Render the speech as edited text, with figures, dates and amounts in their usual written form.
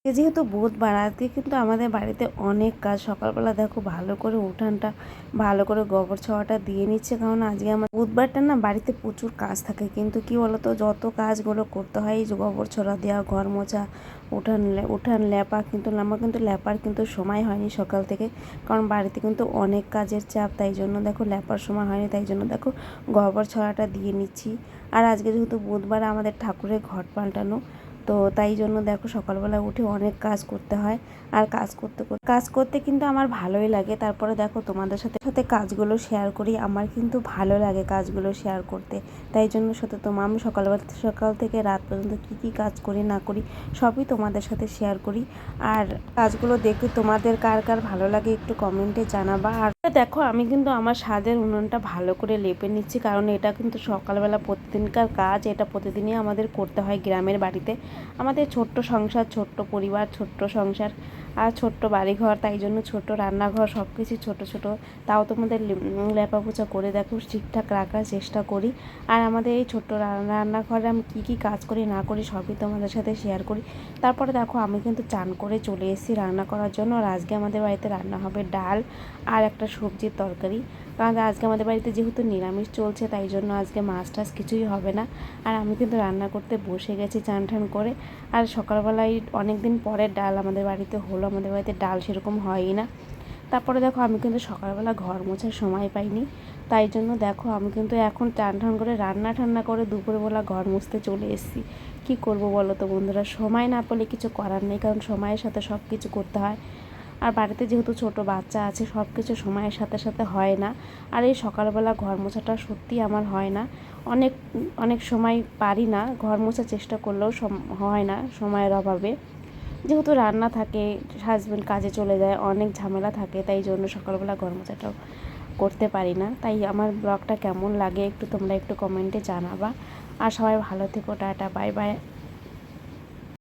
যেহেতু বুধবার, আজকে কিন্তু আমাদের বাড়িতে অনেক কাজ। সকালবেলা দেখো ভালো করে উঠানটা ভালো করে গোবর ছোঁয়াটা দিয়ে নিচ্ছে, কারণ আজকে আমার বুধবারটা না বাড়িতে প্রচুর কাজ থাকে। কিন্তু কি বলতো, যত কাজগুলো করতে হয়, এই যে গোবর ছড়া দেওয়া, ঘর মোছা, উঠান লেপা, কিন্তু আমার কিন্তু লেপার কিন্তু সময় হয়নি সকাল থেকে, কারণ বাড়িতে কিন্তু অনেক কাজের চাপ। তাই জন্য দেখো লেপার সময় হয়নি, তাই জন্য দেখো গোবর ছড়াটা দিয়ে নিচ্ছি। আর আজকে যেহেতু বুধবার, আমাদের ঠাকুরের ঘট পাল্টানো, তো তাই জন্য দেখো সকালবেলা উঠে অনেক কাজ করতে হয়। আর কাজ করতে কিন্তু আমার ভালোই লাগে। তারপরে দেখো তোমাদের সাথে সাথে কাজগুলো শেয়ার করি, আমার কিন্তু ভালো লাগে কাজগুলো শেয়ার করতে। তাই জন্য সাথে আমি সকাল থেকে রাত পর্যন্ত কি কাজ করি না করি সবই তোমাদের সাথে শেয়ার করি। আর কাজগুলো দেখে তোমাদের কার কার ভালো লাগে একটু কমেন্টে জানাবা। আর দেখো আমি কিন্তু আমার স্বাদের উনুনটা ভালো করে লেপে নিচ্ছি, কারণ এটা কিন্তু সকালবেলা প্রতিদিনকার কাজ। এটা প্রতিদিনই আমাদের করতে হয় গ্রামের বাড়িতে। আমাদের ছোট্ট সংসার, ছোট্ট পরিবার, ছোট্ট সংসার আর ছোট্ট বাড়িঘর, তাই জন্য ছোট রান্নাঘর, সব কিছু ছোটো ছোটো। তাও তোমাদের লেপাপোছা করে দেখো ঠিকঠাক রাখার চেষ্টা করি। আর আমাদের এই ছোট্ট রান্নাঘরে আমি কী কাজ করি না করি সবই তোমাদের সাথে শেয়ার করি। তারপরে দেখো আমি কিন্তু চান করে চলে এসেছি রান্না করার জন্য। আর আজকে আমাদের বাড়িতে রান্না হবে ডাল আর একটা সবজির তরকারি, কারণ আজকে আমাদের বাড়িতে যেহেতু নিরামিষ চলছে, তাই জন্য আজকে মাছ টাছ কিছুই হবে না। আর আমি কিন্তু রান্না করতে বসে গেছি চান ঠান করে। আর সকালবেলায় অনেক দিন পরে ডাল আমাদের বাড়িতে হলো, আমাদের বাড়িতে ডাল সেরকম হয়ই না। তারপরে দেখো আমি কিন্তু সকালবেলা ঘর মোছার সময় পাইনি, তাই জন্য দেখো আমি কিন্তু এখন টান টান করে রান্না করে দুপুরবেলা ঘর মুছতে চলে এসেছি। কী করবো বলো তো বন্ধুরা, সময় না পেলে কিছু করার নেই, কারণ সময়ের সাথে সব কিছু করতে হয়। আর বাড়িতে যেহেতু ছোট বাচ্চা আছে, সব কিছু সময়ের সাথে সাথে হয় না। আর এই সকালবেলা ঘর মোছাটা সত্যিই আমার হয় না। অনেক অনেক সময় পারি না, ঘর মোছার চেষ্টা করলেও হয় না সময়ের অভাবে। যেহেতু রান্না থাকে, হাজব্যান্ড কাজে চলে যায়, অনেক ঝামেলা থাকে, তাই জন্য সকালবেলা ঘর মোছাটাও করতে পারি না। তাই আমার ব্লগটা কেমন লাগে একটু তোমরা একটু কমেন্টে জানাবা। আর সবাই ভালো থেকো, টাটা, বাই বাই।